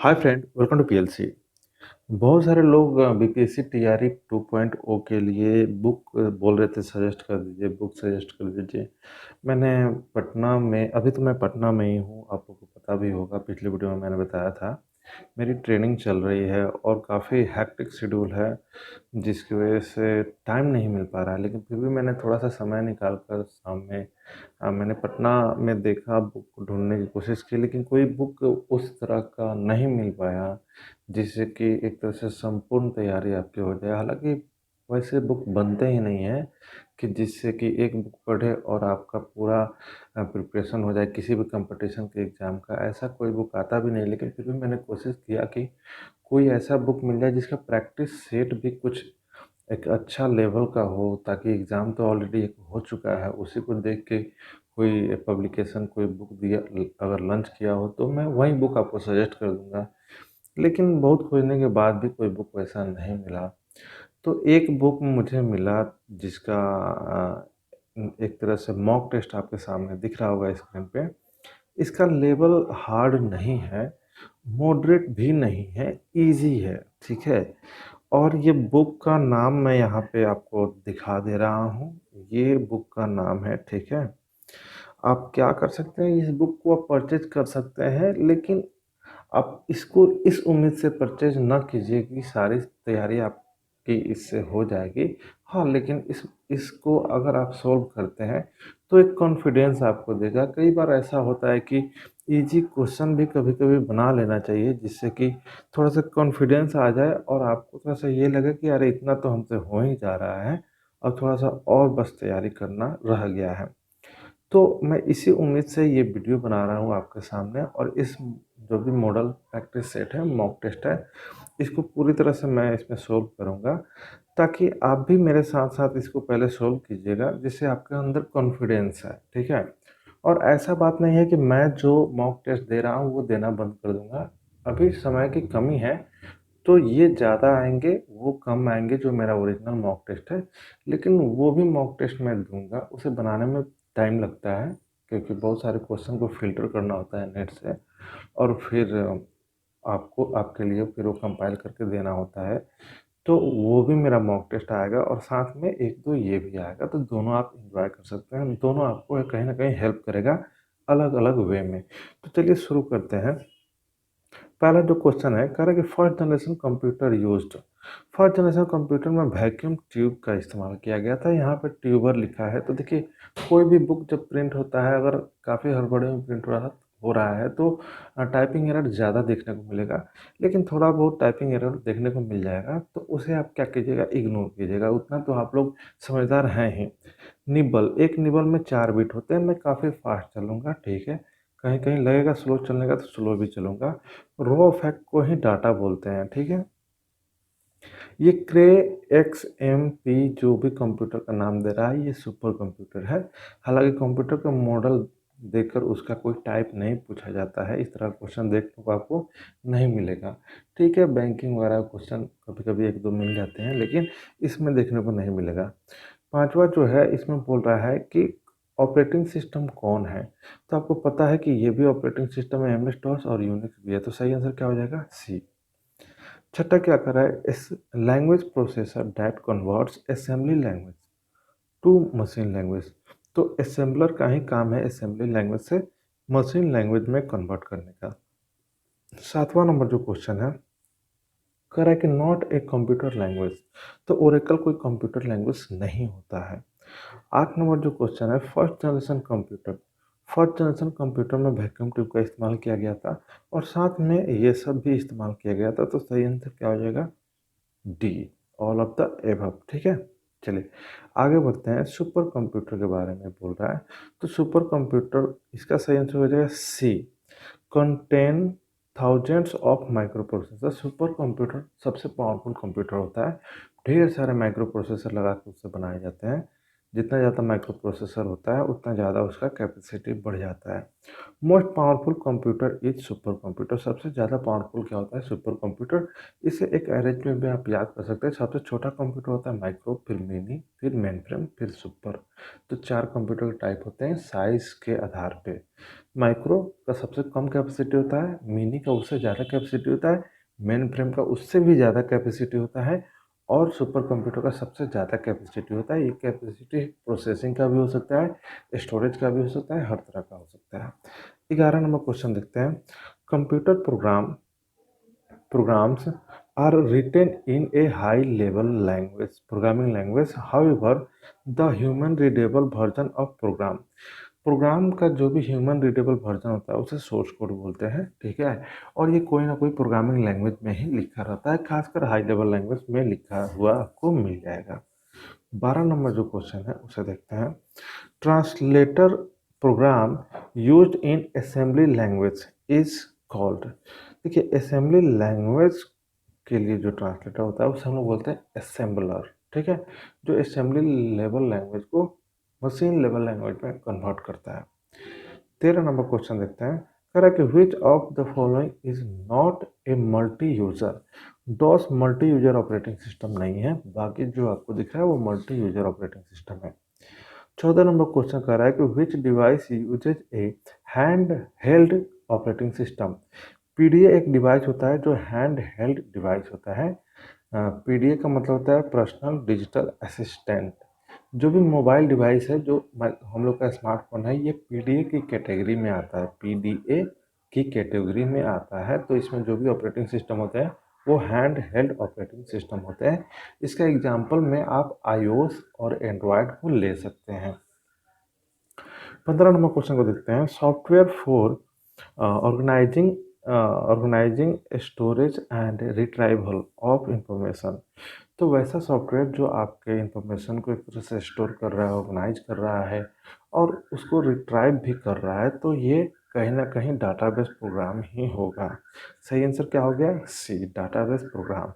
Hi friend, welcome to PLC. बहुत सारे लोग बीपीएससी टीआरई 2.0 के लिए बुक बोल रहे थे, सजेस्ट कर दीजिए, बुक सजेस्ट कर दीजिए। मैंने पटना में अभी तो मैं पटना में ही हूँ, आप लोगों को पता भी होगा, पिछले वीडियो में मैंने बताया था। मेरी ट्रेनिंग चल रही है और काफ़ी हैक्टिक शेड्यूल है, जिसकी वजह से टाइम नहीं मिल पा रहा है। लेकिन फिर भी मैंने थोड़ा-सा समय निकाल कर शाम में मैंने पटना में देखा, बुक ढूँढने की कोशिश की, लेकिन कोई बुक उस तरह का नहीं मिल पाया, जिससे कि एक तरह से संपूर्ण तैयारी आपकी हो जाए। हालाँकि वैसे बुक बनते ही नहीं हैं कि जिससे कि एक बुक पढ़े और आपका पूरा प्रिपरेशन हो जाए किसी भी कॉम्पिटिशन के एग्ज़ाम का। ऐसा कोई बुक आता भी नहीं, लेकिन फिर भी मैंने कोशिश किया कि कोई ऐसा बुक मिल जाए जिसका प्रैक्टिस सेट भी कुछ एक अच्छा लेवल का हो, ताकि एग्ज़ाम तो ऑलरेडी एक हो चुका है, उसी को देख के कोई पब्लिकेशन कोई बुक दिया अगर लॉन्च किया हो तो मैं वही बुक आपको सजेस्ट कर दूँगा। लेकिन बहुत खोजने के बाद भी कोई बुक वैसा नहीं मिला। तो एक बुक मुझे मिला जिसका एक तरह से मॉक टेस्ट आपके सामने दिख रहा होगा स्क्रीन पे। इसका लेवल हार्ड नहीं है, मॉडरेट भी नहीं है, ईज़ी है, ठीक है? और ये बुक का नाम मैं यहाँ पे आपको दिखा दे रहा हूँ। ये बुक का नाम है, ठीक है? आप क्या कर सकते हैं, इस बुक को आप परचेज़ कर सकते हैं, लेकिन आप इसको इस उम्मीद से परचेज़ ना कीजिए कि सारी तैयारी आपकी इससे हो जाएगी। हाँ, लेकिन इसको अगर आप सॉल्व करते हैं, तो एक कॉन्फिडेंस आपको देगा। कई बार ऐसा होता है कि ईज़ी क्वेश्चन भी कभी-कभी बना लेना चाहिए, जिससे कि थोड़ा-सा कॉन्फिडेंस आ जाए और आपको थोड़ा-सा ये लगे कि अरे इतना तो हमसे हो ही जा रहा है, अब थोड़ा-सा और बस तैयारी करना रह गया है। तो मैं इसी उम्मीद से ये वीडियो बना रहा हूँ आपके सामने, और इस जो भी मॉडल प्रैक्टिस सेट है, मॉक टेस्ट है, इसको पूरी तरह से मैं इसमें सोल्व करूँगा, ताकि आप भी मेरे साथ-साथ इसको पहले सोल्व कीजिएगा, जिससे आपके अंदर कॉन्फिडेंस है, ठीक है? और ऐसा बात नहीं है कि मैं जो मॉक टेस्ट दे रहा हूँ, वो देना बंद कर दूँगा। अभी समय की कमी है, तो ये ज़्यादा आएँगे, वो कम आएँगे जो मेरा ओरिजिनल मॉक टेस्ट है। लेकिन वो भी मॉक टेस्ट मैं दूँगा, उसे बनाने में टाइम लगता है, क्योंकि बहुत सारे क्वेश्चन को फ़िल्टर करना होता है नेट से, और फिर आपको आपके लिए फिर वो कंपाइल करके देना होता है। तो वो भी मेरा मॉक टेस्ट आएगा और साथ में 1-2 ये भी आएगा, तो दोनों आप एन्जॉय कर सकते हैं। दोनों आपको कहीं न कहीं हेल्प करेगा, अलग-अलग वे में। तो चलिए शुरू करते हैं। पहला जो क्वेश्चन है, कह रहा है कि first generation computer used. First generation computer में वैक्यूम ट्यूब का इस्तेमाल किया गया था। यहाँ पे ट्यूबर लिखा है, तो देखिए कोई भी बुक जब प्रिंट होता है, अगर काफ़ी हड़बड़ी में प्रिंट हो रहा है तो टाइपिंग एरर ज़्यादा देखने को मिलेगा। लेकिन थोड़ा बहुत टाइपिंग एरर देखने को मिल जाएगा, तो उसे आप क्या कीजिएगा, इग्नोर कीजिएगा, उतना तो आप लोग समझदार हैं ही। निबल, एक निबल में 4 बिट होते हैं। मैं काफ़ी फास्ट चलूँगा, ठीक है? कहीं-कहीं लगेगा स्लो चलने का, तो स्लो भी चलूँगा। रो फैक्ट को ही डाटा बोलते हैं, ठीक है? ये क्रे एक्सएमपी जो भी कंप्यूटर का नाम दे रहा है, ये सुपर कंप्यूटर है। हालाँकि कंप्यूटर का मॉडल देखकर उसका कोई टाइप नहीं पूछा जाता है, इस तरह का क्वेश्चन देखने को आपको नहीं मिलेगा। ठीक है, बैंकिंग वगैरह क्वेश्चन कभी-कभी 1-2 मिल जाते हैं, लेकिन इसमें देखने को नहीं मिलेगा। 5वां जो है, इसमें बोल रहा है कि ऑपरेटिंग सिस्टम कौन है? तो आपको पता है कि ये भी ऑपरेटिंग सिस्टम है, एमएस-डॉस और यूनिक्स भी है, तो सही आंसर क्या हो जाएगा? सी। छठा क्या कर रहा है, इस language processor that converts assembly language to machine language. तो असेंबलर का ही काम है असेंबली लैंग्वेज से मशीन लैंग्वेज में कन्वर्ट करने का। 7वां नंबर जो क्वेश्चन है, कह रहा है कि नॉट ए कंप्यूटर लैंग्वेज। तो ओरेकल कोई कंप्यूटर लैंग्वेज नहीं होता है। 8 नंबर जो क्वेश्चन है, first generation computer. First generation computer में वैक्यूम ट्यूब का इस्तेमाल किया गया था, और साथ में ये सब भी इस्तेमाल किया गया था, तो सही आंसर क्या हो जाएगा? D, all of the above, ठीक है? चलिए आगे बढ़ते हैं। सुपर कंप्यूटर के बारे में बोल रहा है, तो सुपर कंप्यूटर इसका सही आंसर हो जाएगा C, contain thousands of microprocessor. Supercomputer सबसे पावरफुल कंप्यूटर होता है, ढेर सारे माइक्रो प्रोसेसर लगा के उससे बनाए जाते हैं। जितना ज़्यादा माइक्रो प्रोसेसर होता है, उतना ज़्यादा उसका कैपेसिटी बढ़ जाता है। Most powerful computer is super computer. सबसे ज़्यादा पावरफुल क्या होता है? Super computer. इसे एक अरेंज में भी आप याद कर सकते हैं। सबसे छोटा कंप्यूटर होता है माइक्रो, फिर मिनी, फिर मेन फ्रेम, फिर सुपर। तो 4 कंप्यूटर के टाइप होते हैं साइज के आधार पे। माइक्रो का सबसे कम कैपेसिटी होता है, मिनी का उससे ज़्यादा कैपेसिटी होता है, मेन फ्रेम का उससे भी ज़्यादा कैपेसिटी होता है और सुपर कंप्यूटर का सबसे ज़्यादा कैपेसिटी होता है। ये कैपेसिटी प्रोसेसिंग का भी हो सकता है, स्टोरेज का भी हो सकता है, हर तरह का हो सकता है। 11 नंबर क्वेश्चन देखते हैं। Computer programs are written in a high level language programming language. However, the human readable version of program का जो भी ह्यूमन रीडेबल वर्जन होता है उसे सोर्स कोड बोलते हैं, ठीक है। और ये कोई ना कोई प्रोग्रामिंग लैंग्वेज में ही लिखा रहता है, खासकर हाई लेवल लैंग्वेज में लिखा हुआ आपको मिल जाएगा। 12 नंबर जो क्वेश्चन है उसे देखते हैं। Translator program used in assembly language is called. देखिए, असेंबली लैंग्वेज के लिए जो ट्रांसलेटर होता है उसे हम लोग बोलते हैं असेंबलर, ठीक है, जो असेंबली लेवल लैंग्वेज को मशीन लेवल लैंग्वेज में कन्वर्ट करता है। 13 नंबर क्वेश्चन देखते हैं। कह रहा है कि which of the following is not a multi user. DOS multi user operating system नहीं है, बाकी जो आपको दिख रहा है वो मल्टी यूजर ऑपरेटिंग सिस्टम है। 14 नंबर क्वेश्चन कर रहा है कि विच डिवाइस यूजेज ए hand held operating system. PDA एक डिवाइस होता है जो हैंड हेल्ड डिवाइस होता है। पीडीए का मतलब होता है पर्सनल डिजिटल असिस्टेंट। जो भी मोबाइल डिवाइस है जो हम लोग का स्मार्टफोन है, ये पीडीए की कैटेगरी में आता है, पीडीए की कैटेगरी में आता है। तो इसमें जो भी ऑपरेटिंग सिस्टम होते हैं वो हैंड हेल्ड ऑपरेटिंग सिस्टम होते हैं। इसका एग्जांपल में आप आईओएस और एंड्रॉयड को ले सकते हैं। 15 नंबर क्वेश्चन को देखते हैं। Software for organizing organizing storage and retrieval of information. तो वैसा सॉफ्टवेयर जो आपके इंफॉर्मेशन को एक तरह से स्टोर कर रहा है, ऑर्गेनाइज कर रहा है और उसको रिट्राइव भी कर रहा है, तो ये कहीं ना कहीं डाटाबेस प्रोग्राम ही होगा। सही आंसर क्या हो गया? सी, डाटाबेस प्रोग्राम।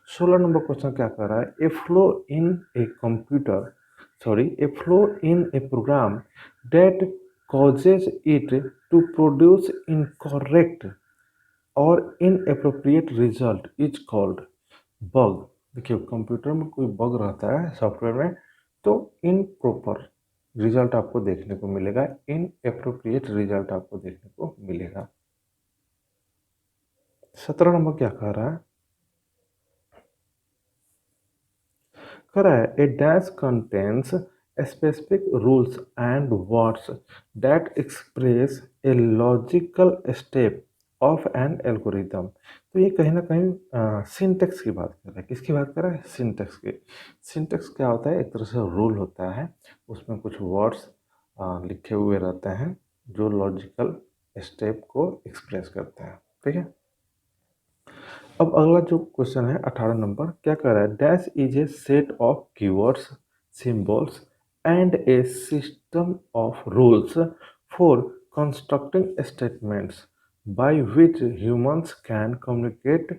16 नंबर क्वेश्चन क्या कर रहा है? ए flaw in a computer a flow in a program that causes it to produce incorrect or inappropriate result is called bug। देखिए, कंप्यूटर में कोई बग रहता है सॉफ्टवेयर में तो इनप्रॉपर रिजल्ट आपको देखने को मिलेगा, इनएप्रोप्रिएट रिजल्ट आपको देखने को मिलेगा। 17 नंबर क्या कह रहा है? Correct. A dash contains specific rules and words that express a logical step of an algorithm। तो ये कहीं ना कहीं सिंटेक्स की बात कर रहा है। किसकी बात कर रहा है? सिंटेक्स की। सिंटेक्स क्या होता है? एक तरह से रूल होता है, उसमें कुछ वर्ड्स लिखे हुए रहते हैं जो लॉजिकल स्टेप को एक्सप्रेस करते हैं, ठीक है। अब अगला जो क्वेश्चन है 18 नंबर, क्या कह रहा है? Dash is a set of keywords, symbols and a system of rules for constructing statements by which humans can communicate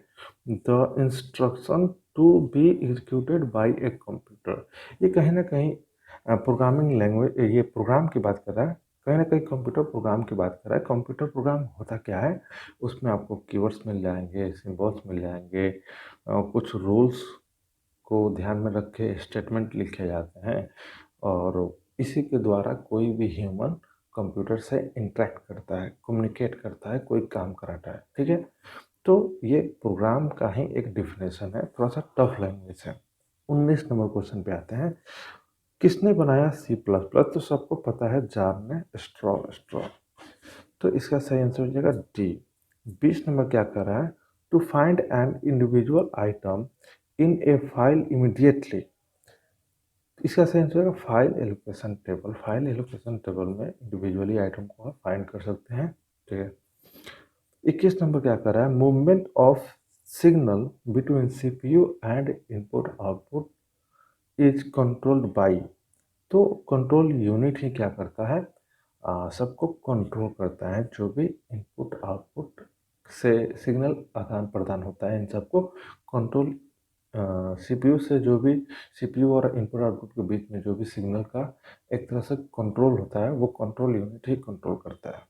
the instruction to be executed by a computer. ये कहीं ना कहीं प्रोग्रामिंग लैंग्वेज, ये programme की बात कर रहा है, कहीं ना कहीं कंप्यूटर प्रोग्राम की बात कर रहा है। कंप्यूटर प्रोग्राम होता क्या है? उसमें आपको कीवर्ड्स मिल जाएंगे, सिंबल्स मिल जाएंगे, कुछ रूल्स को ध्यान में रख के स्टेटमेंट लिखे जाते हैं और इसी के द्वारा कोई भी ह्यूमन कंप्यूटर से इंटरेक्ट करता है, कम्युनिकेट करता है, कोई काम कराता है, ठीक है। तो ये प्रोग्राम का ही एक डिफिनेशन है, थोड़ा सा टफ लैंग्वेज है। 19 नंबर क्वेश्चन पे आते हैं। किसने बनाया सी प्लस प्लस? तो सबको पता है, जॉन ने स्ट्रॉ। तो इसका सही आंसर हो जाएगा डी। 20 नंबर क्या कर रहा है? To find an individual item in a file immediately. इसका सही आंसर होगा file allocation table. File allocation table में इंडिविजुअली आइटम को आप फाइंड कर सकते हैं, ठीक है। 21 नंबर क्या कर रहा है? Movement of signal between CPU and input output is controlled by. तो कंट्रोल यूनिट ही क्या करता है? सबको कंट्रोल करता है। जो भी इनपुट आउटपुट से सिग्नल आदान प्रदान होता है, इन सबको कंट्रोल, सीपीयू से जो भी सीपीयू और इनपुट आउटपुट के बीच में जो भी सिग्नल का एक तरह से कंट्रोल होता है, वो कंट्रोल यूनिट ही कंट्रोल करता है।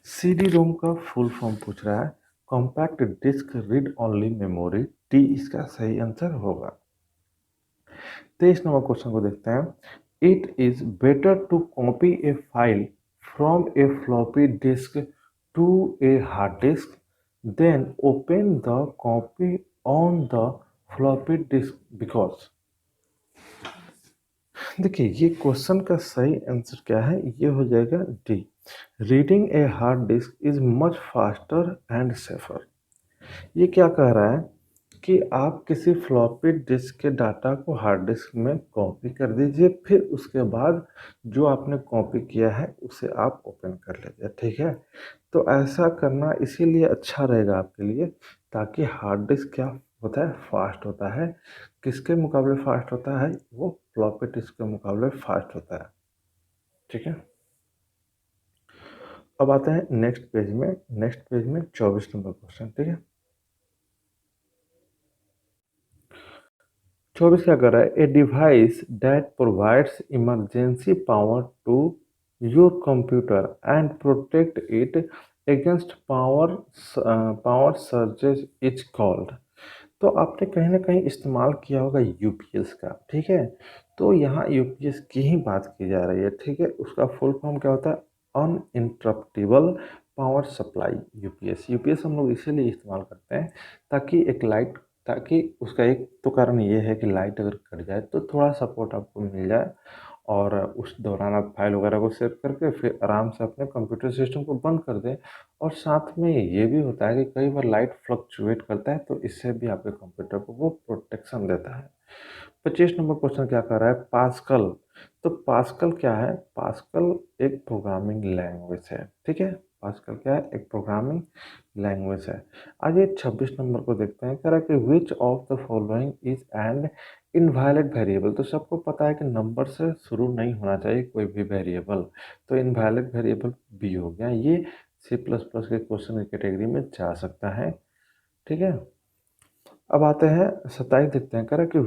सीडी रोम का फुल फॉर्म पूछ रहा है। Compact disc read only memory, T इसका सही आंसर होगा। 23 नंबर क्वेश्चन को देखते हैं। It is better to copy a file from a floppy disk to a hard disk, then open the copy on the floppy disk because। देखिए ये question का सही आंसर क्या है, ये हो जाएगा D. Reading a hard disk is much faster and safer. ये क्या कह रहा है कि आप किसी फ्लॉपी डिस्क के डाटा को हार्ड डिस्क में कॉपी कर दीजिए, फिर उसके बाद जो आपने कॉपी किया है उसे आप ओपन कर लीजिए, ठीक है। तो ऐसा करना इसीलिए अच्छा रहेगा आपके लिए, ताकि हार्ड डिस्क क्या होता है, फास्ट होता है। किसके मुकाबले फास्ट होता है, वो फ्लॉपी डिस्क के मुकाबले फास्ट होता है, ठीक है। अब आते हैं नेक्स्ट पेज में। नेक्स्ट पेज में 24 नंबर क्वेश्चन, ठीक है। 24 क्या कर रहा है, a device that provides emergency power to your computer and protect it against power surges is called. तो आपने कहीं ना कहीं इस्तेमाल किया होगा यूपीएस का, ठीक है। तो यहाँ यूपीएस की ही बात की जा रही है, ठीक है। उसका फुल फॉर्म क्या होता है, uninterruptible power supply. UPS UPS हम लोग इसीलिए इस्तेमाल करते हैं ताकि एक लाइट, ताकि उसका एक तो कारण ये है कि लाइट अगर कट जाए तो थोड़ा सपोर्ट आपको मिल जाए, और उस दौरान आप फाइल वगैरह को सेव करके फिर आराम से अपने कंप्यूटर सिस्टम को बंद कर दें। और साथ में ये भी होता है कि कई बार लाइट फ्लक्चुएट करता है, तो इससे भी आपके कंप्यूटर को वो प्रोटेक्शन देता है। 25 नंबर क्वेश्चन क्या कर रहा है, पास्कल। तो पास्कल क्या है, पास्कल एक प्रोग्रामिंग लैंग्वेज है, ठीक है। पास्कल क्या है, एक प्रोग्रामिंग लैंग्वेज है। आइए 26 नंबर को देखते हैं। कह रहा है कि which of the following is and invalid variable. तो सबको पता है कि नंबर से शुरू नहीं होना चाहिए कोई भी वेरिएबल, तो इनवैलिड वेरिएबल बी हो गया। ये सी प्लस प्लस के क्वेश्चन की कैटेगरी में जा सकता है, ठीक है। अब आते हैं 27 देखते हैं। कह रहा है कि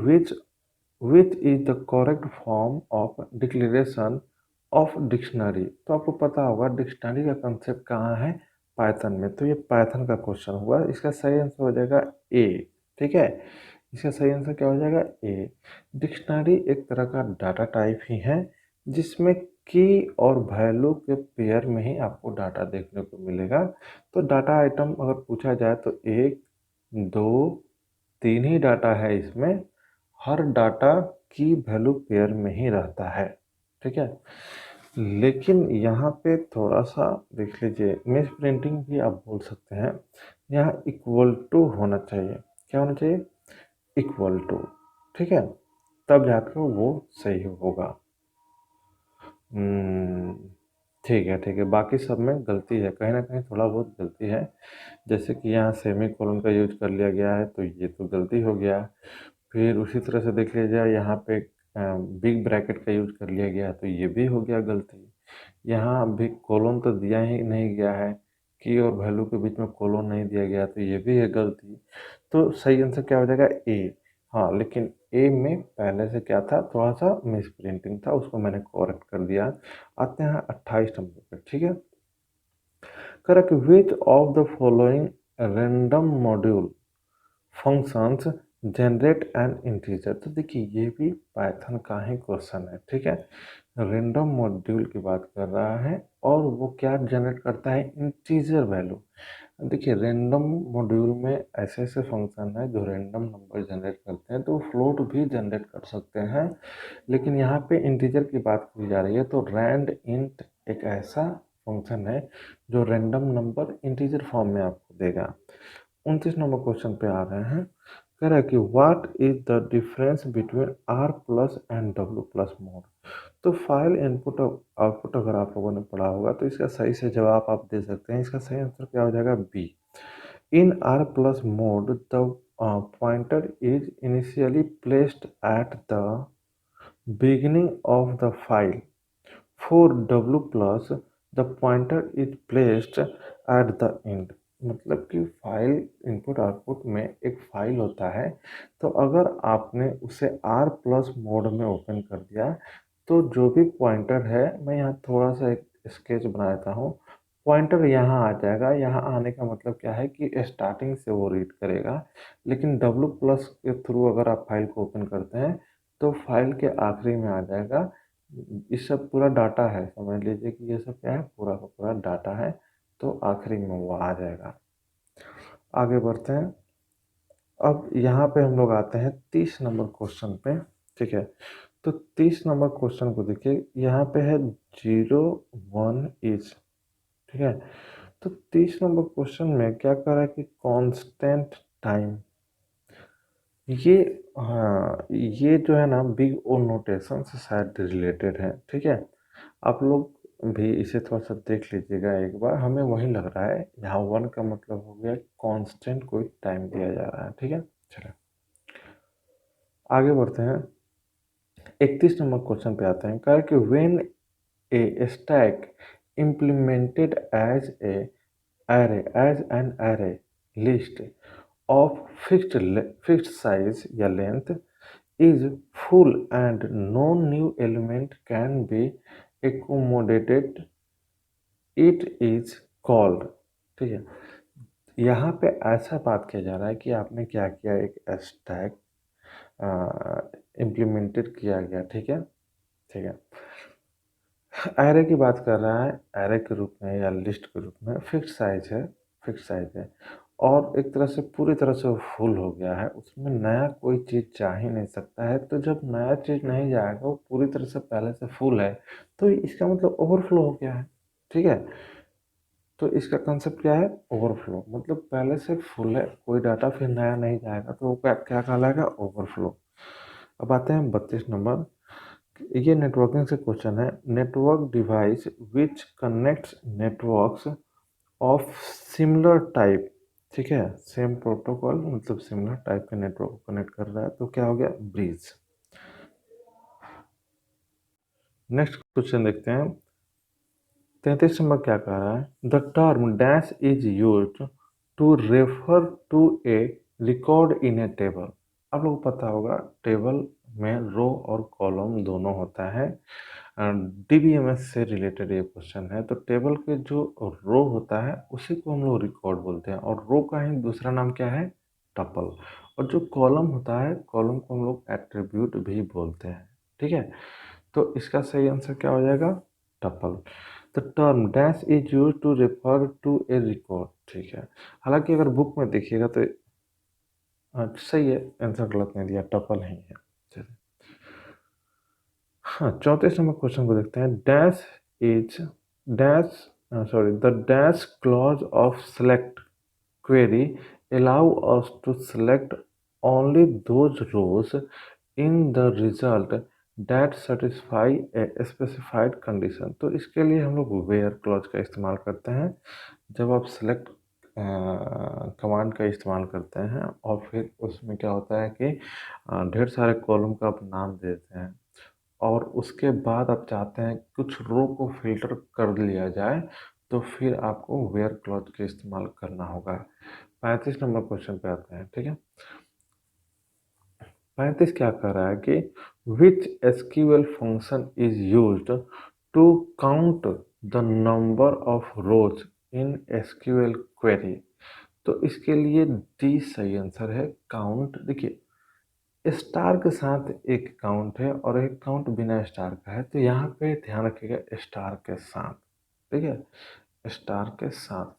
which is the correct form of declaration of dictionary. तो आपको पता होगा डिक्शनरी का कंसेप्ट कहाँ है, पाइथन में। तो ये पाइथन का क्वेश्चन हुआ, इसका सही आंसर हो जाएगा ए, ठीक है। इसका सही आंसर क्या हो जाएगा, ए। डिक्शनरी एक तरह का डाटा टाइप ही है जिसमें की और वैल्यू के पेयर में ही आपको डाटा देखने को मिलेगा। तो डाटा आइटम अगर पूछा जाए तो एक, दो, तीन ही डाटा है इसमें। हर डाटा की वैल्यू पेयर में ही रहता है, ठीक है। लेकिन यहाँ पे थोड़ा सा देख लीजिए, मिस प्रिंटिंग भी आप बोल सकते हैं। यहाँ इक्वल टू होना चाहिए, क्या होना चाहिए, इक्वल टू, ठीक है। तब जाकर वो सही होगा। हम्म, ठीक है ठीक है, बाकी सब में गलती है, कहीं ना कहीं थोड़ा बहुत गलती है। जैसे कि यहाँ सेमी कोलन का यूज कर लिया गया है, तो ये तो गलती हो गया। फिर उसी तरह से देख लिया जाए, यहाँ पे बिग ब्रैकेट का यूज कर लिया गया है, तो ये भी हो गया गलती। यहाँ भी कोलन तो दिया ही नहीं गया है, की और वैल्यू के बीच में कोलन नहीं दिया गया, तो ये भी है गलती। तो सही आंसर क्या हो जाएगा, ए। हाँ, लेकिन ए में पहले से क्या था, थोड़ा सा मिस प्रिंटिंग था, उसको मैंने करेक्ट कर दिया। आते हैं 28 नंबर पे, ठीक है। Correct which of the following random module functions generate N integer. तो देखिए ये भी पाइथन का ही क्वेश्चन है, ठीक है। रैंडम मॉड्यूल की बात कर रहा है और वो क्या जनरेट करता है, इंटीजर वैल्यू। देखिए रैंडम मॉड्यूल में ऐसे ऐसे फंक्शन है जो रैंडम नंबर जनरेट करते हैं, तो फ्लोट भी जनरेट कर सकते हैं। लेकिन यहाँ पे इंटीजर की बात की जा रही है, तो रैंड इंट एक ऐसा फंक्शन है जो रैंडम नंबर इंटीजर फॉर्म में आपको देगा। 29 नंबर क्वेश्चन पे आ रहे हैं। कह रहा है कि what is the difference between R plus and W plus mode. तो फाइल इनपुट आउटपुट अगर आप लोगों ने पढ़ा होगा तो इसका सही से जवाब आप दे सकते हैं। इसका सही आंसर क्या हो जाएगा, B. In R plus mode the pointer is initially placed at the beginning of the file. For W plus the pointer is placed at the end। मतलब कि फाइल इनपुट आउटपुट में एक फाइल होता है, तो अगर आपने उसे R प्लस मोड में ओपन कर दिया तो जो भी पॉइंटर है, मैं यहाँ थोड़ा सा एक स्केच बना देता हूँ। पॉइंटर यहाँ आ जाएगा, यहाँ आने का मतलब क्या है कि स्टार्टिंग से वो रीड करेगा। लेकिन W प्लस के थ्रू अगर आप फाइल को ओपन करते हैं तो फाइल के आखिरी में आ जाएगा, इस सब पूरा डाटा है, समझ लीजिए कि ये सब क्या है, पूरा का पूरा डाटा है। तो आखिरी में वो आ जाएगा। आगे बढ़ते हैं। अब यहाँ पे हम लोग आते हैं 30 नंबर क्वेश्चन पे। ठीक है, तो 30 नंबर क्वेश्चन को देखिए, यहाँ पे है 0 1 ठीक है। तो 30 नंबर क्वेश्चन में क्या कर रहा है कि कांस्टेंट टाइम, ये, हाँ, ये जो है ना बिग ओ नोटेशन से शायद रिलेटेड है। ठीक है, आप लोग भी इसे थोड़ा सा देख लीजिएगा एक बार। हमें वही लग रहा है, यहाँ वन का मतलब हो गया कांस्टेंट कोई टाइम दिया जा रहा है। ठीक है, चलो आगे बढ़ते हैं। 31 नंबर क्वेश्चन पे आते हैं। कहा कि when A stack implemented as an array list of fixed size या length is full and no new element can be accommodated, it is called। ठीक है, यहाँ पे ऐसा बात किया जा रहा है कि आपने क्या किया, एक स्टैक इम्प्लीमेंटेड किया गया। ठीक है, ठीक है, एरे की बात कर रहा है, एरे के रूप में या लिस्ट के रूप में, फिक्स साइज है, फिक्स साइज है, और एक तरह से पूरी तरह से फुल हो गया है, उसमें नया कोई चीज़ जा ही नहीं सकता है। तो जब नया चीज़ नहीं जाएगा, वो पूरी तरह से पहले से फुल है, तो इसका मतलब ओवरफ्लो हो गया है। ठीक है, तो इसका कंसेप्ट क्या है, ओवरफ्लो, मतलब पहले से फुल है, कोई डाटा फिर नया नहीं जाएगा, तो वो क्या क्या कहलाएगा, ओवरफ्लो। अब आते हैं 32 नंबर। ये नेटवर्किंग से क्वेश्चन है। Network device which connects networks of similar type. ठीक है, सेम प्रोटोकॉल मतलब सिमिलर टाइप के नेटवर्क को कनेक्ट कर रहा है, तो क्या हो गया, ब्रिज। नेक्स्ट क्वेश्चन देखते हैं। 33 नंबर क्या कह रहा है, the term dash is use to refer to a record in a table. आप लोग को पता होगा, टेबल में रो और कॉलम दोनों होता है। डीबीएमएस से रिलेटेड ये क्वेश्चन है। तो टेबल के जो रो होता है उसी को हम लोग रिकॉर्ड बोलते हैं, और रो का ही दूसरा नाम क्या है, टपल। और जो कॉलम होता है, कॉलम को हम लोग एट्रीब्यूट भी बोलते हैं। ठीक है, तो इसका सही आंसर क्या हो जाएगा, tuple. The term dash is use to refer to a record. ठीक है, हालांकि अगर बुक में देखिएगा तो सही है, आंसर गलत नहीं दिया, टपल ही है। चलिए, हाँ, 34 नंबर क्वेश्चन को देखते हैं। Dash is dash sorry the dash clause of select query allow us to select only those rows in the result that satisfy a specified condition। तो इसके लिए हम लोग where clause का इस्तेमाल करते हैं। जब आप select कमांड का इस्तेमाल करते हैं, और फिर उसमें क्या होता है कि ढेर सारे कॉलम का आप नाम देते हैं, और उसके बाद आप चाहते हैं कुछ रो को फिल्टर कर लिया जाए, तो फिर आपको वेयर क्लॉज का इस्तेमाल करना होगा। 35 नंबर क्वेश्चन पे आते हैं। ठीक है, 35 क्या कह रहा है कि which SQL function is used to count the number of rows in SQL query. तो इसके लिए डी सही आंसर है, काउंट। देखिए, स्टार के साथ एक काउंट है और एक काउंट बिना स्टार का है, तो यहाँ पे ध्यान रखिएगा स्टार के साथ। ठीक है, स्टार के साथ।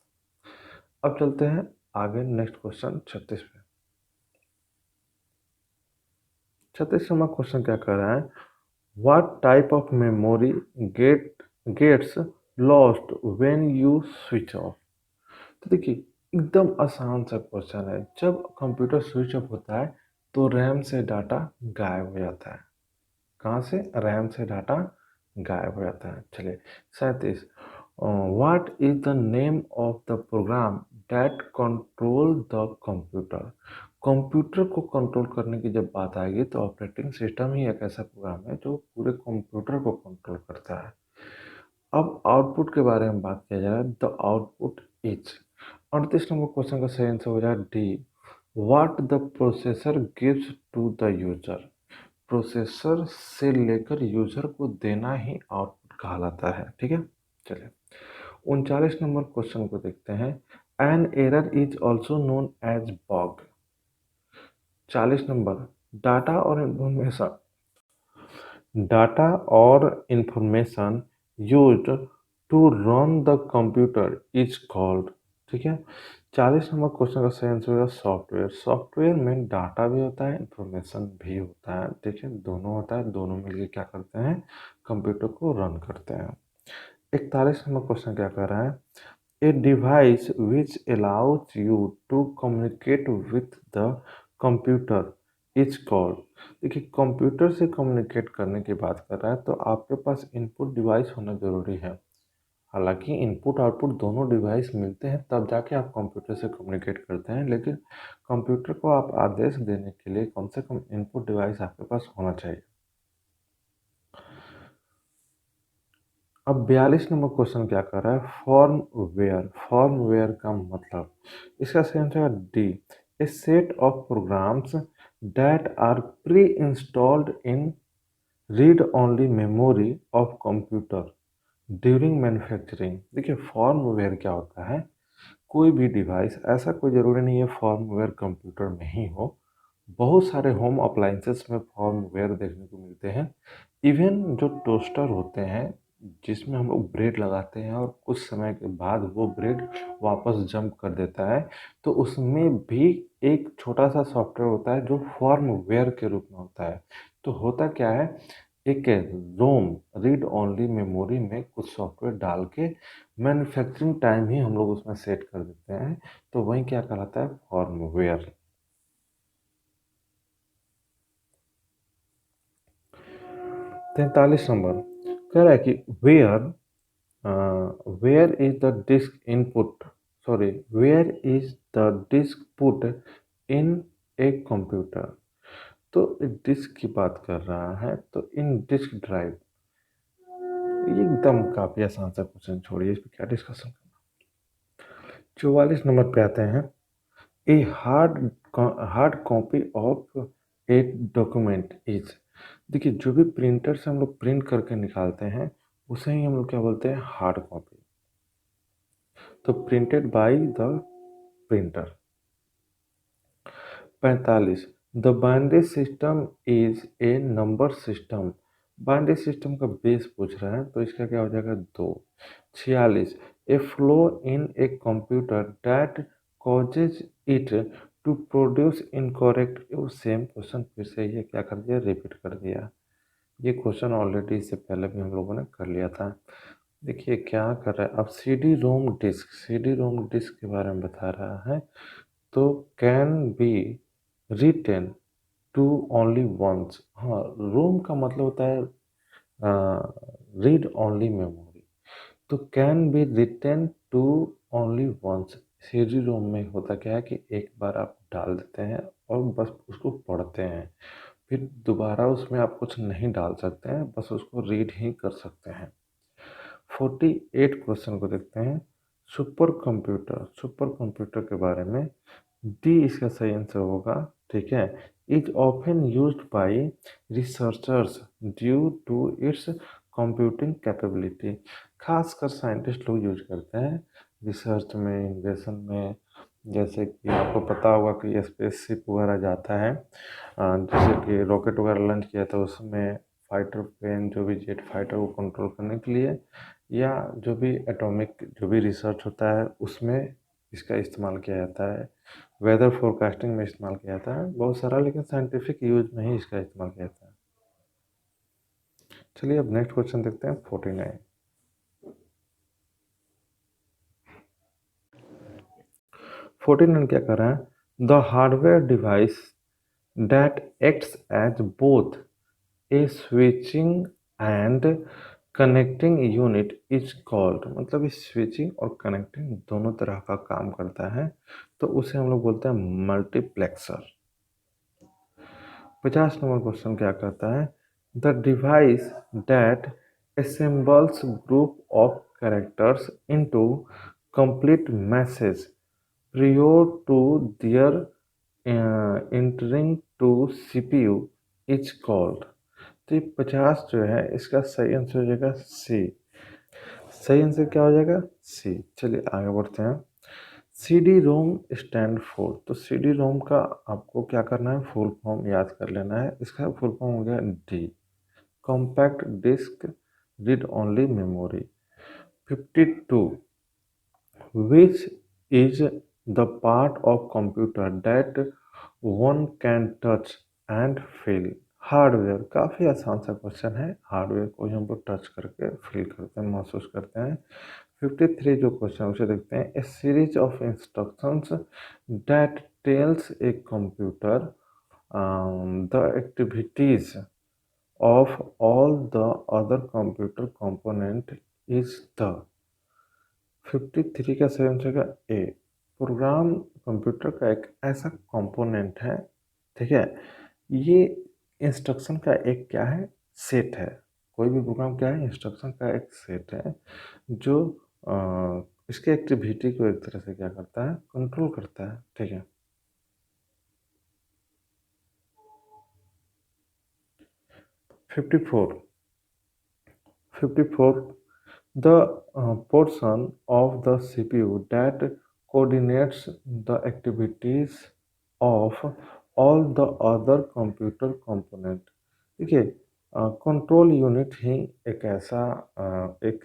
अब चलते हैं आगे, नेक्स्ट क्वेश्चन 36 पे। 36 नंबर क्वेश्चन क्या कर रहा है, what type of memory gets lost when you switch off. तो देखिए, एकदम आसान सा क्वेश्चन है। जब कंप्यूटर स्विच ऑफ होता है, तो रैम से डाटा गायब हो जाता है। कहाँ से, रैम से डाटा गायब हो जाता है। चलिए, 37, what is the name of the program that control the computer. Computer को कंट्रोल करने की जब बात आएगी, तो ऑपरेटिंग सिस्टम ही एक ऐसा प्रोग्राम है जो पूरे कंप्यूटर को कंट्रोल करता है। अब आउटपुट के बारे में बात किया जाए, द आउटपुट इज। 38 नंबर क्वेश्चन का सही आंसर हो जाए D, what the processor gives to the user. Processor से लेकर यूजर को देना ही आउटपुट कहलाता है। ठीक है, चलिए 39 नंबर क्वेश्चन को देखते हैं। An error is also known as bug. 40 नंबर, डाटा और इन्फॉर्मेशन डाटा और information used to run the computer is called. ठीक है। 40 नंबर क्वेश्चन का सही आंसर होगा सॉफ्टवेयर। सॉफ्टवेयर में डाटा भी होता है, इंफॉर्मेशन भी होता है। ठीक है, दोनों होता है, दोनों मिलकर क्या करते हैं, कंप्यूटर को रन करते हैं। 41 नंबर क्वेश्चन क्या कर रहा है, a device which allows you to communicate with the computer is called. देखिए, कंप्यूटर से कम्युनिकेट करने की बात कर रहा है तो आपके पास इनपुट डिवाइस होना जरूरी है। हालांकि इनपुट आउटपुट दोनों डिवाइस मिलते हैं तब जाके आप कंप्यूटर से कम्युनिकेट करते हैं, लेकिन कंप्यूटर को आप आदेश देने के लिए कम से कम इनपुट डिवाइस आपके पास होना चाहिए। अब 42 नंबर क्वेश्चन क्या कर रहा है, फॉर्मवेयर। फॉर्मवेयर का मतलब, इसका सही आंसर है D, a set of programs that are pre installed in read only memory of computer during manufacturing. देखिए, फॉर्मवेयर क्या होता है, कोई भी डिवाइस, ऐसा कोई ज़रूरी नहीं है फॉर्मवेयर कंप्यूटर में ही हो, बहुत सारे होम अप्लाइंसेस में फॉर्मवेयर देखने को मिलते हैं। इवन जो टोस्टर होते हैं जिसमें हम लोग ब्रेड लगाते हैं और कुछ समय के बाद वो ब्रेड वापस जंप कर देता है, तो उसमें भी एक छोटा सा सॉफ्टवेयर होता है जो फॉर्मवेयर के रूप में होता है। तो होता क्या है, एक रोम, रीड ओनली मेमोरी में कुछ सॉफ्टवेयर डाल के मैन्युफैक्चरिंग टाइम ही हम लोग उसमें सेट कर देते हैं, तो वही क्या कहलाता है, फॉर्मवेयर। 43 नंबर कह रहा है कि where is the disk input, sorry, where is the disk put in a computer. तो डिस्क की बात कर रहा है तो इन डिस्क ड्राइव। ये एकदम काफी आसान सा क्वेश्चन, छोड़िए इस पर क्या डिस्कशन करना। 44 नंबर पे आते हैं, a hard copy of a document is. देखिए, जो भी प्रिंटर से हम लोग प्रिंट करके निकालते हैं उसे ही हम लोग क्या बोलते हैं, हार्ड कॉपी। तो printed by the printer. 45, the binary system is a number system. Binary system का बेस पूछ रहा है तो इसका क्या हो जाएगा, 2। 46, a flaw in a computer that causes it to produce incorrect. वो सेम क्वेश्चन फिर से ये क्या कर दिया, रिपीट कर दिया। ये क्वेश्चन ऑलरेडी इससे पहले भी हम लोगों ने कर लिया था। देखिए क्या कर रहा है, अब सी डी रोम डिस्क के बारे में बता रहा है। तो can be written to only once. हाँ, रोम का मतलब होता है रीड ओनली मेमोरी। तो can be written to only once, CD ROM में होता क्या है कि एक बार आप डाल देते हैं और बस उसको पढ़ते हैं, फिर दोबारा उसमें आप कुछ नहीं डाल सकते हैं, बस उसको रीड ही कर सकते हैं। 48 क्वेश्चन को देखते हैं, सुपर कंप्यूटर के बारे में। डी इसका सही आंसर होगा। ठीक है, is often used by researchers due to its computing capability. खासकर साइंटिस्ट लोग यूज करते हैं रिसर्च में, इन्वेशन में। जैसे कि आपको पता होगा कि स्पेसशिप वगैरह जाता है, जैसे कि रॉकेट वगैरह लॉन्च किया था, उसमें फाइटर प्लेन, जो भी जेट फाइटर को कंट्रोल करने के लिए, या जो भी एटॉमिक जो भी रिसर्च होता है उसमें इसका इस्तेमाल किया जाता है। वेदर फोरकास्टिंग में इस्तेमाल किया जाता है बहुत सारा, लेकिन साइंटिफिक यूज में ही इसका इस्तेमाल किया जाता है। चलिए अब नेक्स्ट क्वेश्चन देखते हैं, 49। 49 क्या कर रहा है, the hardware device that acts as both a switching and connecting unit is called. मतलब इस स्विचिंग और कनेक्टिंग दोनों तरह का काम करता है, तो उसे हम लोग बोलते हैं मल्टीप्लेक्सर। 50 नंबर क्वेश्चन क्या कहता है, the device that assembles group of characters into complete message prior to their entering to CPU is called। तो ये 50 जो है इसका सही आंसर हो जाएगा सी। सही आंसर क्या हो जाएगा, सी। चलिए आगे बढ़ते हैं। C D ROM stand for. तो सी डी रोम का आपको क्या करना है, फुल फॉर्म याद कर लेना है। इसका फुल फॉर्म हो गया D, compact disk, read only memory. 52. Which is the part of computer that one can touch and feel? Hardware. काफ़ी आसान सा क्वेश्चन है। हार्डवेयर को ही हम लोग टच करके फील करते हैं, महसूस करते हैं। 53 जो क्वेश्चन है उसे देखते हैं। A series of instructions that tells a computer the activities of all the other computer component is the. 53 का सही आंसर का ए। प्रोग्राम कंप्यूटर का एक ऐसा कंपोनेंट है, ठीक है। ये इंस्ट्रक्शन का एक क्या है, सेट है। कोई भी प्रोग्राम क्या है, इंस्ट्रक्शन का एक सेट है जो इसके एक्टिविटी को एक तरह से क्या करता है, कंट्रोल करता है, ठीक है। 54 the portion of the CPU that coordinates the activities of all the other computer component। देखिए, कंट्रोल यूनिट ही एक ऐसा एक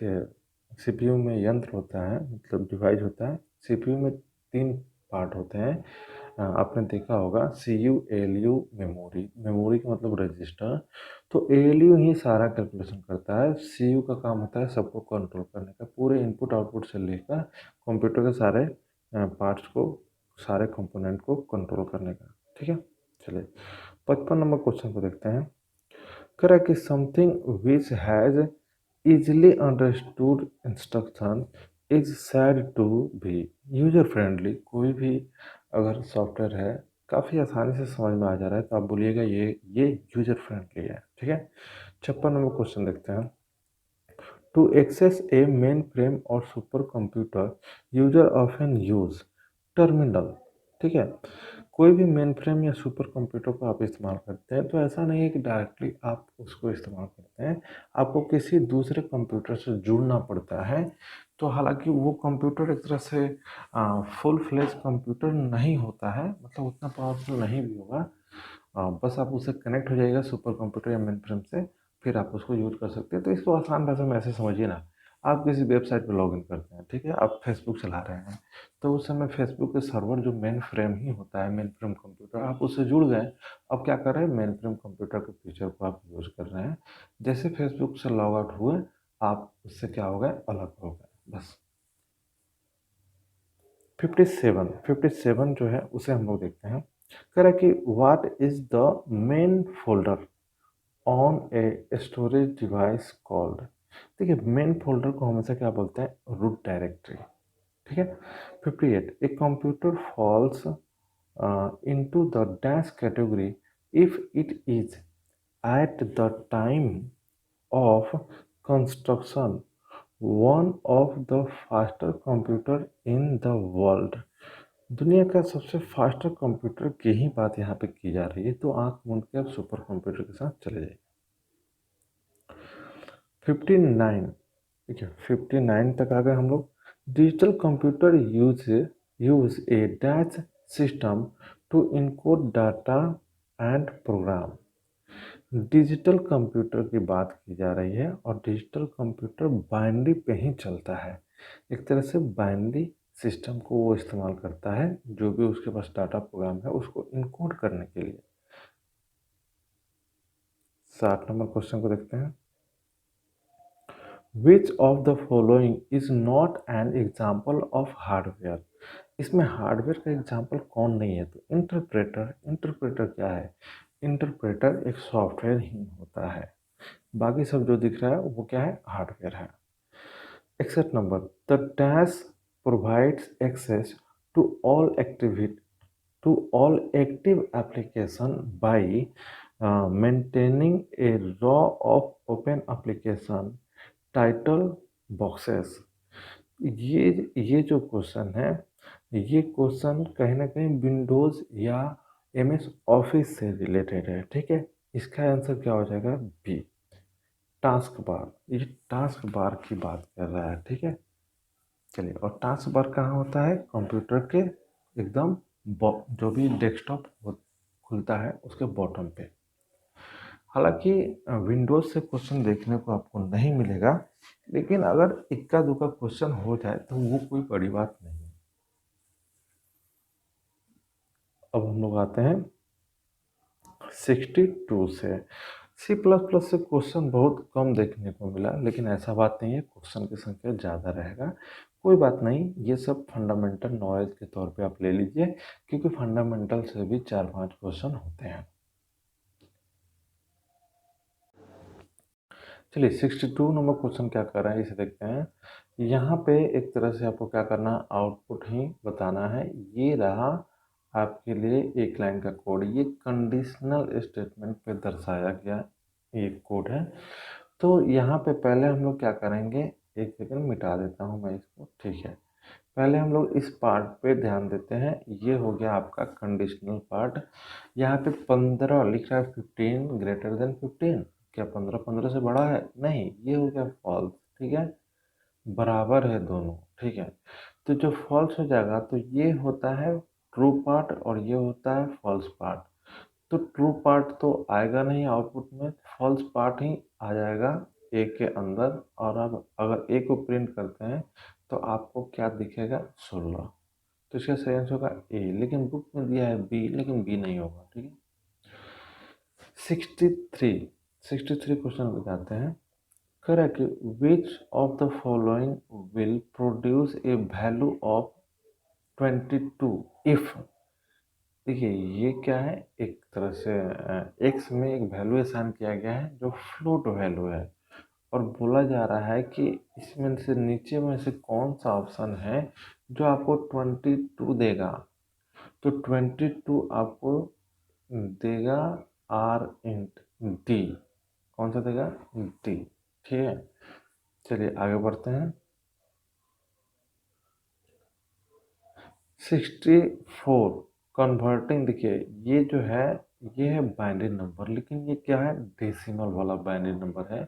सीपीयू में यंत्र होता है, मतलब डिवाइस होता है। सीपीयू में 3 पार्ट होते हैं। आपने देखा होगा सीयू, एएलयू, मेमोरी। मेमोरी का मतलब रजिस्टर। तो एएलयू ही सारा कैलकुलेशन करता है। सीयू का काम होता है सबको कंट्रोल करने का, पूरे इनपुट आउटपुट से लेकर कंप्यूटर के सारे पार्ट्स को, सारे कंपोनेंट को कंट्रोल करने का, ठीक है। चलिए 55 नंबर क्वेश्चन को देखते हैं। करेक्ट कि something which has easily understood instruction is said to be user friendly. कोई भी अगर सॉफ्टवेयर है काफ़ी आसानी से समझ में आ जा रहा है तो आप बोलिएगा ये यूजर फ्रेंडली है, ठीक है। 56 नंबर क्वेश्चन देखते हैं। To access a mainframe और supercomputer user often use terminal, ठीक है। कोई भी मेन फ्रेम या सुपर कंप्यूटर को आप इस्तेमाल करते हैं तो ऐसा नहीं है कि डायरेक्टली आप उसको इस्तेमाल करते हैं, आपको किसी दूसरे कंप्यूटर से जुड़ना पड़ता है। तो हालांकि वो कंप्यूटर एक तरह से फुल फ्लेज कंप्यूटर नहीं होता है, मतलब उतना पावरफुल नहीं भी होगा। बस आप उससे कनेक्ट हो जाइएगा सुपर कंप्यूटर या मेन फ्रेम से, फिर आप उसको यूज कर सकते हैं। तो इसको आसान भाषा में ऐसे समझिए ना, आप किसी वेबसाइट पर लॉगिन करते हैं, ठीक है, आप फेसबुक चला रहे हैं, तो उस समय फेसबुक के सर्वर जो मेन फ्रेम ही होता है, मेन फ्रेम कंप्यूटर, आप उससे जुड़ गए। अब क्या कर रहे हैं, मेन फ्रेम कंप्यूटर के फीचर को आप यूज़ कर रहे हैं। जैसे फेसबुक से लॉग आउट हुए, आप उससे क्या हो गए, अलग हो गए, बस। 57 जो है उसे हम लोग देखते हैं। कह रहा है कि what is the main folder on a storage device called. देखिए, मेन फोल्डर को हमेशा क्या बोलते हैं, रूट डायरेक्टरी, ठीक है। 58 a computer falls into the dash category if it is at the time of construction one of the faster computer in the world। दुनिया का सबसे फास्टर कंप्यूटर की ही बात यहाँ पे की जा रही है, तो आंख मूंद के आप सुपर कंप्यूटर के साथ चले जाइए। 59, ठीक है, 59 तक आ गए हम लोग। Digital computer use a dash system to encode data and program. Digital computer की बात की जा रही है और डिजिटल कंप्यूटर बाइनरी पे ही चलता है। एक तरह से बाइनरी सिस्टम को वो इस्तेमाल करता है, जो भी उसके पास डाटा प्रोग्राम है उसको इनकोड करने के लिए। 60 नंबर क्वेश्चन को देखते हैं। विच of the following is not an example of hardware. इसमें हार्डवेयर का एग्जाम्पल कौन नहीं है, तो इंटरप्रेटर। इंटरप्रेटर क्या है, इंटरप्रेटर एक सॉफ्टवेयर ही होता है, बाकी सब जो दिख रहा है वो क्या है, हार्डवेयर है। 61 नंबर, the dash provides access to all activity to all active application by maintaining a row of open application title boxes। ये जो क्वेश्चन है, ये क्वेश्चन कहीं ना कहीं विंडोज या एमएस ऑफिस से रिलेटेड है, ठीक है। इसका आंसर क्या हो जाएगा, बी, टास्क बार। ये टास्क बार की बात कर रहा है, ठीक है। चलिए, और टास्क बार कहाँ होता है, कंप्यूटर के एकदम जो भी डेस्कटॉप खुलता है उसके बॉटम पे। हालांकि विंडोज से क्वेश्चन देखने को आपको नहीं मिलेगा, लेकिन अगर इक्का दुक्का क्वेश्चन हो जाए तो वो कोई बड़ी बात नहीं है। अब हम लोग आते हैं 62 से। सी प्लस प्लस से क्वेश्चन बहुत कम देखने को मिला, लेकिन ऐसा बात नहीं है, क्वेश्चन की संख्या ज़्यादा रहेगा। कोई बात नहीं, ये सब फंडामेंटल नॉलेज के तौर पे आप ले लीजिए, क्योंकि फंडामेंटल से भी 4-5 क्वेश्चन होते हैं। चलिए 62 नंबर क्वेश्चन क्या कर रहा है इसे देखते हैं। यहाँ पे एक तरह से आपको क्या करना है, आउटपुट ही बताना है। ये रहा आपके लिए एक लाइन का कोड, ये कंडीशनल स्टेटमेंट पे दर्शाया गया एक कोड है। तो यहाँ पे पहले हम लोग क्या करेंगे, एक सेकंड मिटा देता हूँ मैं इसको, ठीक है। पहले हम लोग इस पार्ट पे ध्यान देते हैं। ये हो गया आपका कंडीशनल पार्ट। यहाँ पे 15 लिख रहा है, 15 ग्रेटर देन 15। क्या 15 15 से बड़ा है? नहीं, ये हो गया फॉल्स, ठीक है। बराबर है दोनों, ठीक है। तो जो फॉल्स हो जाएगा तो ये होता है ट्रू पार्ट और ये होता है फॉल्स पार्ट। तो ट्रू पार्ट तो आएगा नहीं आउटपुट में, फॉल्स पार्ट ही आ जाएगा ए के अंदर। और अब अगर ए को प्रिंट करते हैं तो आपको क्या दिखेगा, 16। तो इसका सही आंसर होगा ए, लेकिन बुक में दिया है बी, लेकिन बी नहीं होगा, ठीक है। 63 63 क्वेश्चन बताते हैं। Correct, which of the following will produce a value of 22 if. देखिए ये क्या है, एक तरह से एक्स में एक वैल्यू असाइन किया गया है जो फ्लोट वैल्यू है, और बोला जा रहा है कि इसमें से नीचे में से कौन सा ऑप्शन है जो आपको 22 देगा। तो 22 आपको देगा आर इंट डी। कौन सा देगा? डी, ठीक है। चलिए आगे बढ़ते हैं। 64 कन्वर्टिंग, देखिए ये जो है ये है बाइनरी नंबर, लेकिन ये क्या है, डेसिमल वाला बाइनरी नंबर है।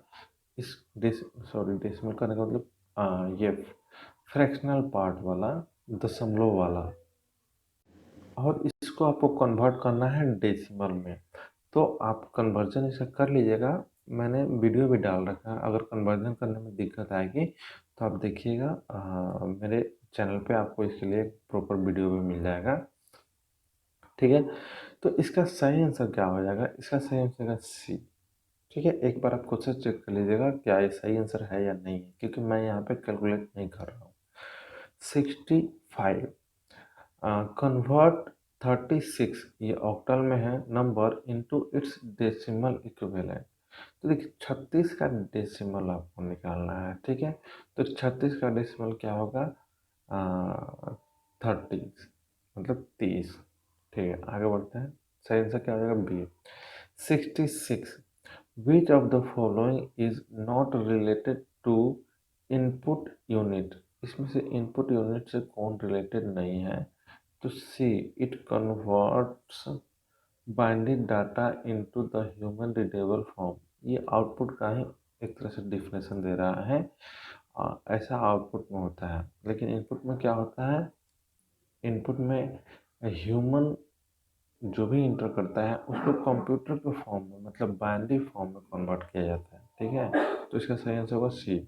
इस डेसिमल करने का मतलब ये फ्रैक्शनल पार्ट वाला, दशमलव वाला, और इसको आपको कन्वर्ट करना है डेसिमल में। तो आप कन्वर्जन इसका कर लीजिएगा, मैंने वीडियो भी डाल रखा है। अगर कन्वर्जन करने में दिक्कत आएगी तो आप देखिएगा, मेरे चैनल पे आपको इसके लिए प्रॉपर वीडियो भी मिल जाएगा, ठीक है। तो इसका सही आंसर क्या हो जाएगा, इसका सही आंसर है सी, ठीक है। एक बार आप खुद से चेक कर लीजिएगा क्या ये सही आंसर है या नहीं है, क्योंकि मैं यहाँ पे कैलकुलेट नहीं कर रहा हूँ। 65 कन्वर्ट 36, ये ऑक्टल में है, number into its decimal equivalent. तो देखिए 36 का डेसिमल आपको निकालना है, ठीक है। तो 36 का डेसिमल क्या होगा, 30, मतलब 30, ठीक है। आगे बढ़ते हैं, सही आंसर क्या हो जाएगा, B. 66 which of the following is not related to input unit. इसमें से इनपुट यूनिट से कौन रिलेटेड नहीं है? तो C, it converts binding data into the human readable form. ये आउटपुट का ही एक तरह से डिफिनेशन दे रहा है। ऐसा आउटपुट में होता है, लेकिन इनपुट में क्या होता है, इनपुट में ह्यूमन जो भी इंटर करता है उसको कंप्यूटर के फॉर्म में, मतलब बाइनरी फॉर्म में कन्वर्ट किया जाता है, ठीक है। तो इसका सही आंसर होगा सी।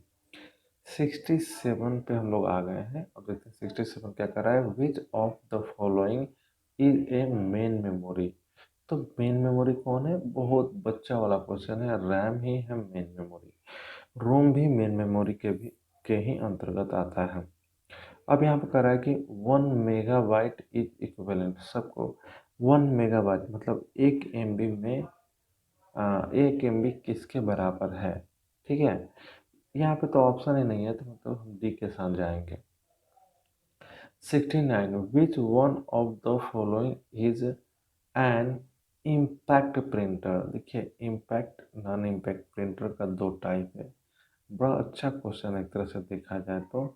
67 पे हम लोग आ गए हैं। अब देखते हैं 67 क्या कर रहा है, विच of the following is a main memory. तो मेन मेमोरी कौन है, बहुत बच्चा वाला क्वेश्चन है, रैम ही है मेन मेमोरी। रोम भी मेन मेमोरी के ही अंतर्गत आता है। अब यहाँ पे कह रहा है कि 1 मेगाबाइट इज इक्विवेलेंट, सबको 1 मेगाबाइट मतलब 1 MB में 1 MB किसके बराबर है, ठीक है। यहाँ पे तो ऑप्शन ही नहीं है, तो मतलब हम डी के साथ जाएंगे। 69 which one of the following is an impact printer. देखिए इम्पैक्ट नॉन इम्पैक्ट प्रिंटर का दो टाइप है। बड़ा अच्छा क्वेश्चन एक तरह से देखा जाए तो,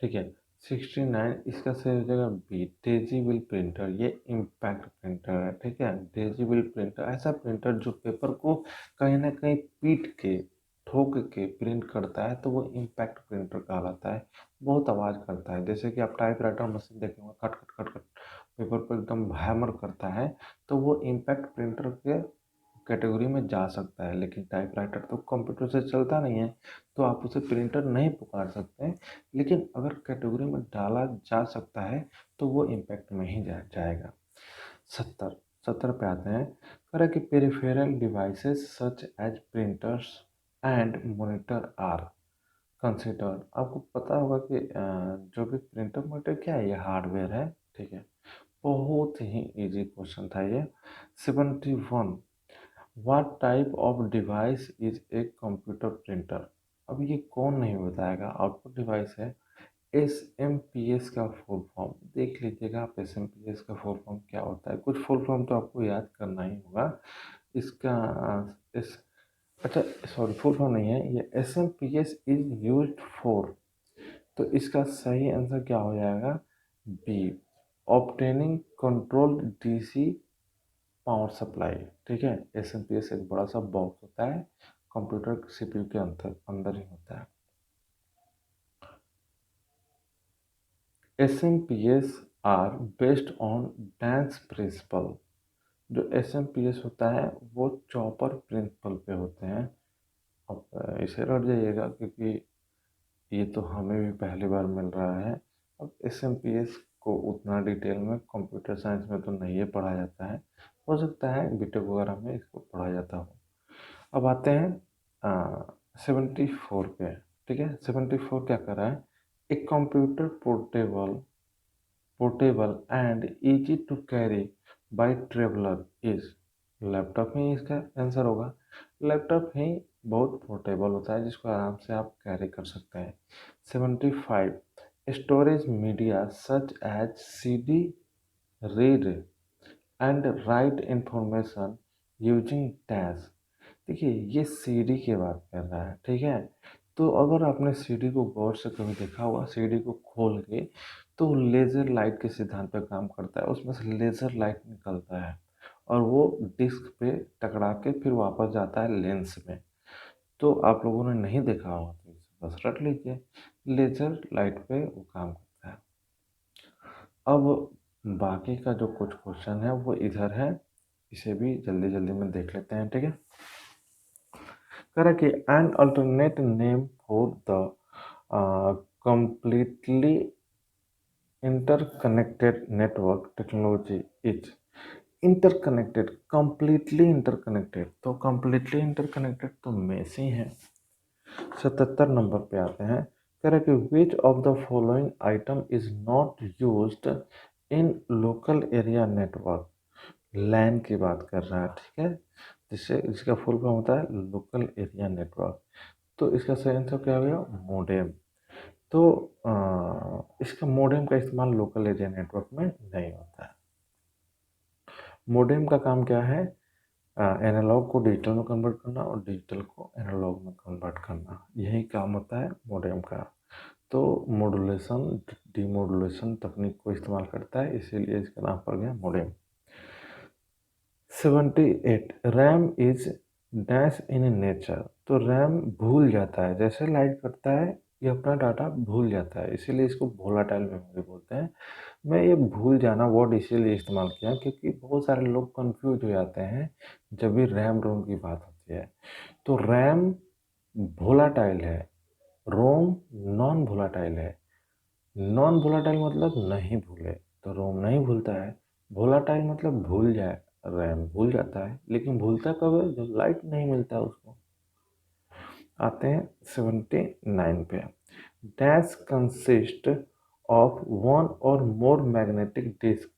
ठीक है। 69 इसका सही हो जाएगा बी, डेजिबल प्रिंटर। ये इम्पैक्ट प्रिंटर है, ठीक है। डेजिबल प्रिंटर ऐसा प्रिंटर जो पेपर को कहीं ना कहीं पीट के, ठोक के प्रिंट करता है, तो वो इम्पैक्ट प्रिंटर कहलाता है। बहुत आवाज़ करता है, जैसे कि आप टाइपराइटर मशीन देखेंगे, खट खट खट खट पेपर पर एकदम हैमर करता है, तो वो इम्पैक्ट प्रिंटर के कैटेगरी में जा सकता है, लेकिन टाइपराइटर तो कंप्यूटर से चलता नहीं है, तो आप उसे प्रिंटर नहीं पुकार सकते। लेकिन अगर कैटेगरी में डाला जा सकता है तो वो इम्पैक्ट में ही जाएगा। 70 पे आते हैं। कह रहा है कि peripheral devices such as printers and monitor are considered. आपको पता होगा कि जो भी प्रिंटर मॉनिटर क्या है, ये हार्डवेयर है, ठीक है। बहुत ही इजी क्वेश्चन था ये। 71, what type of device is a computer printer. अब ये कौन नहीं बताएगा, आउटपुट डिवाइस है। SMPS का फुल फॉर्म देख लीजिएगा आप, SMPS का फुल फॉर्म क्या होता है। कुछ फुल फॉर्म तो आपको याद करना ही होगा इसका। इस अच्छा, सॉरी, फुल फॉर्म नहीं है ये। SMPS इज यूज्ड फॉर, तो इसका सही आंसर क्या हो जाएगा, B, obtaining control DC power supply, ठीक है। SMPS एक बड़ा सा बॉक्स होता है, कंप्यूटर CPU के अंदर अंदर ही होता है। SMPS are based on dance principle. जो SMPS होता है वो चॉपर प्रिंसिपल पे होते हैं। अब इसे रट जाइएगा क्योंकि ये तो हमें भी पहली बार मिल रहा है। अब SMPS को उतना डिटेल में कंप्यूटर साइंस में तो नहीं ये पढ़ा जाता है, हो सकता है बीटेक वगैरह में इसको पढ़ा जाता हो। अब आते हैं 74 पे, ठीक है। 74 क्या कर रहा है, a computer portable and easy to carry by traveller is. Laptop ही इसका आंसर होगा। लैपटॉप ही बहुत पोर्टेबल होता है जिसको आराम से आप कैरी कर सकते हैं। 75, storage media such as CD read and write information using dash. देखिए ये सीडी की बात कर रहा है, ठीक है। तो अगर आपने सीडी को गौर से कभी देखा होगा, सीडी को खोल के, तो लेज़र लाइट के सिद्धांत पर काम करता है। उसमें से लेज़र लाइट निकलता है और वो डिस्क पे टकरा के फिर वापस जाता है लेंस में। तो आप लोगों ने नहीं देखा होगा तो इसे बस रट लीजिए, लेज़र लाइट पे वो काम करता है। अब बाकी का जो कुछ क्वेश्चन है वो इधर है, इसे भी जल्दी जल्दी में देख लेते हैं, ठीक है। कह रहा कि an alternate name for the completely interconnected network technology is। Interconnected, completely interconnected, तो कंप्लीटली इंटरकनेक्टेड तो मेसी है। 77 नंबर पे आते हैं। कह रहे कि which of the following item is not used in local area network. LAN की बात कर रहा है, ठीक है, जिससे इसका फुल फॉर्म होता है लोकल एरिया नेटवर्क। तो इसका सही आंसर क्या हो गया, मोडेम। तो इसका मोडेम का इस्तेमाल लोकल एरिया नेटवर्क में नहीं होता है। मोडेम का काम क्या है, एनालॉग को डिजिटल में कन्वर्ट करना और डिजिटल को एनालॉग में कन्वर्ट करना, यही काम होता है मोडेम का। तो मॉड्यूलेशन डीमॉड्यूलेशन तकनीक को इस्तेमाल करता है, इसीलिए इसका नाम पड़ गया modem. 78, RAM is dash in nature. तो रैम भूल जाता है, जैसे लाइट करता है ये अपना डाटा भूल जाता है, इसीलिए इसको वोलाटाइल मेमोरी बोलते हैं। मैं ये भूल जाना वर्ड इसीलिए इस्तेमाल किया क्योंकि बहुत सारे लोग कंफ्यूज हो जाते हैं जब भी रैम रोम की बात होती है। तो रैम वोलाटाइल है, रोम नॉन वोलाटाइल है। नॉन वोलाटाइल मतलब नहीं भूले, तो रोम नहीं भूलता है। वोलाटाइल मतलब भूल जाए, रैम भूल जाता है, लेकिन भूलता कब है, जब लाइट नहीं मिलता उसको। आते हैं 79 पे। डैश कंसिस्ट ऑफ वन और more magnetic disk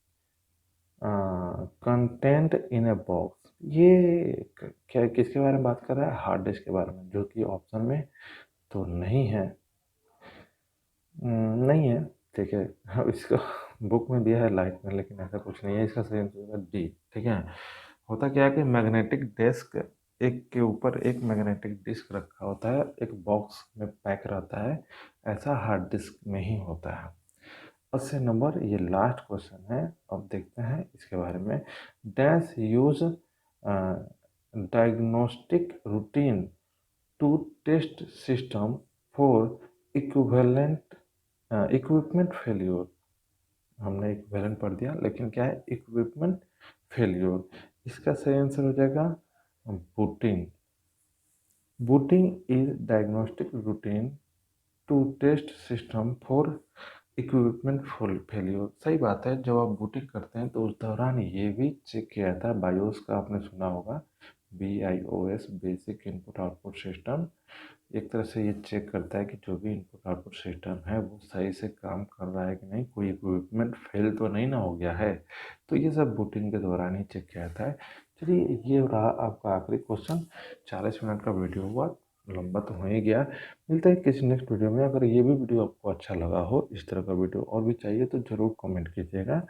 content in a box. ये क्या किसके बारे में बात कर रहा है, हार्ड डिस्क के बारे में, जो कि ऑप्शन में तो नहीं है। नहीं है, ठीक है। अब इसको बुक में दिया है लाइट में, लेकिन ऐसा कुछ नहीं है। इसका सही आंसर होगा डी, ठीक है। होता क्या है कि मैग्नेटिक डिस्क, एक के ऊपर एक मैग्नेटिक डिस्क रखा होता है, एक बॉक्स में पैक रहता है, ऐसा हार्ड डिस्क में ही होता है। 80 नंबर, ये लास्ट क्वेश्चन है, अब देखते हैं इसके बारे में। Dash use diagnostic routine to test system for equivalent equipment failure. हमने इक्विवेलेंट पढ़ दिया, लेकिन क्या है इक्विपमेंट फेल्योर। इसका सही आंसर हो जाएगा booting booting is diagnostic routine to test system for equipment failure. सही बात है, जब आप बूटिंग करते हैं तो उस दौरान ये भी चेक किया जाता है। बायोस का आपने सुना होगा, BIOS, basic input output system. एक तरह से ये चेक करता है कि जो भी इनपुट आउटपुट सिस्टम है वो सही से काम कर रहा है कि नहीं, कोई इक्विपमेंट फेल तो नहीं ना हो गया है। तो ये सब बूटिंग के दौरान ही चेक किया जाता है। चलिए, ये रहा आपका आखिरी क्वेश्चन। 40 मिनट का वीडियो हुआ, लंबा तो हो ही गया। मिलते हैं किसी नेक्स्ट वीडियो में। अगर ये भी वीडियो आपको अच्छा लगा हो, इस तरह का वीडियो और भी चाहिए तो ज़रूर कमेंट कीजिएगा।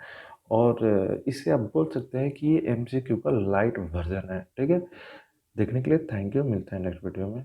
और इसे आप बोल सकते हैं कि ये MCQ का लाइट वर्जन है। ठीक है, देखने के लिए थैंक यू। मिलते हैं नेक्स्ट वीडियो में।